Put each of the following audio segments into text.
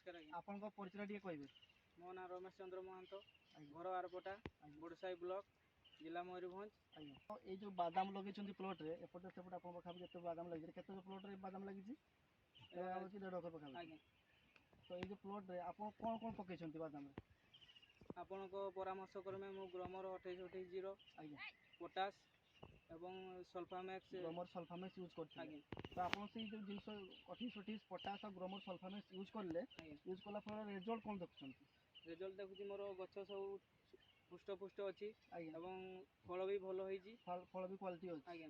नमस्कार आज्ञा आपन परिचय टिके कहबे। मो ना रमेश चंद्र महंत घर आरपटा गुड़साई ब्लॉक जिला मयूरभंज। तो ये जो बादाम लगे प्लॉट रे एपटे सेपटे आपन पाखा केते बादाम लगे केते प्लॉट रे बादाम लगी छी 1.5 एकर पाखा। आज्ञा तो ये जो प्लॉट रे आपन कोन कोन पकै छथि बादाम रे आपन को परामर्श करमे मु ग्रोमर 2828 आज्ञा पोटास एवं सल्फामैक्स ग्रोमर सल्फामैक्स यूज करथि। आज्ञा तो आपन से जो जिंस 2828 पोटास और ग्रोमर सल्फामैक्स यूज करले यूज कला फल रिजल्ट कोन देखछथि। रिजल्ट देखुची मोर गछ सब पुष्ट पुष्ट अछि एवं फल भी भलो होईची फल भी क्वालिटी अछि। आज्ञा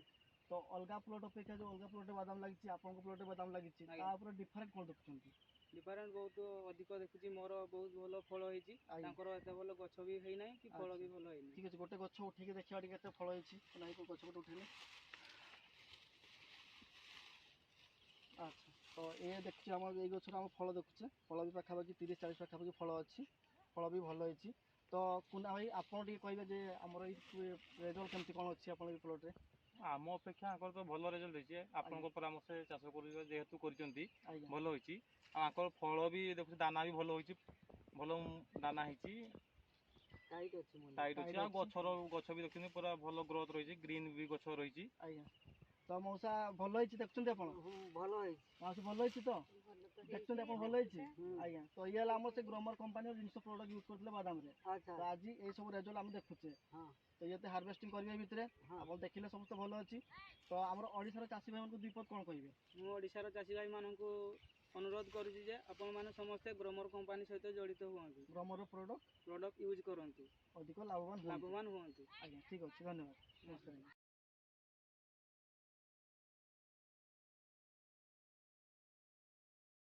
तो अलगा प्लॉट अपेक्षा जो अलगा प्लॉट बादाम लगी आपन प्लॉट बादाम लगी ता ऊपर डिफरेंट कोन देखछथि। डिफरेंट बहुत अधिक देखुची मोर बहुत भलो फल होईची तांकर एते भलो गछ भी हेई नै कि फल भी भलो हेई नै। ठीक अछि गोटे गछ उठेके देखिया टिके केते फल होईची नै को गछ गोटे उठेले। अच्छा तो ये देखुची हम ए गछ हम फल देखुचे फल भी पाखा बाकी 30 40 पाखा बाकी फल अछि फल भी भलो होईची। तो कुना भाई आपन टिके कहबे जे हमर ए रिजल्ट केमति कोन अछि आपन ए प्लॉट रे। आम अपेक्षा आकर तो भल रिजल्ट होईचे आपन परामर्श चाष कर जेहेतु करचंती भल होईची आकर फल भी देखु दाना भी भल होईची भल दाना हेची टाइट अछि मन टाइट अछि आ गछ भी देखछनी पूरा भल ग्रोथ रहिची ग्रीन भी गछ रहिची। आज्ञा तो मौसा भल होईची देखछंती आपन भलो होईची मौसा भल होईची तो देखछंती आपन भल होईची। आज्ञा तो ये हमर से ग्रोमर कंपनी जिंस प्रोडक्ट यूज करथले बादाम रे तो आज ए सब रिजल्ट हम देखुचे। हां तो ये हार्वेस्टिंग करबे भितरे आपन देखिले सब तो भलो अछि। तो हमर ओडिसा रो चासी भाई मानकु दुई पद कोन कहबे। मु ओडिसा रो चासी भाई मानकु अनुरोध करूची जे आपण माने समस्त ग्रोमर कंपनी सहित जड़ित हुअन्तु ग्रोमर प्रोडक्ट यूज करंतु अधिक लाभवान हुअन्तु। आज्ञा ठीक अछि धन्यवाद नमस्कार।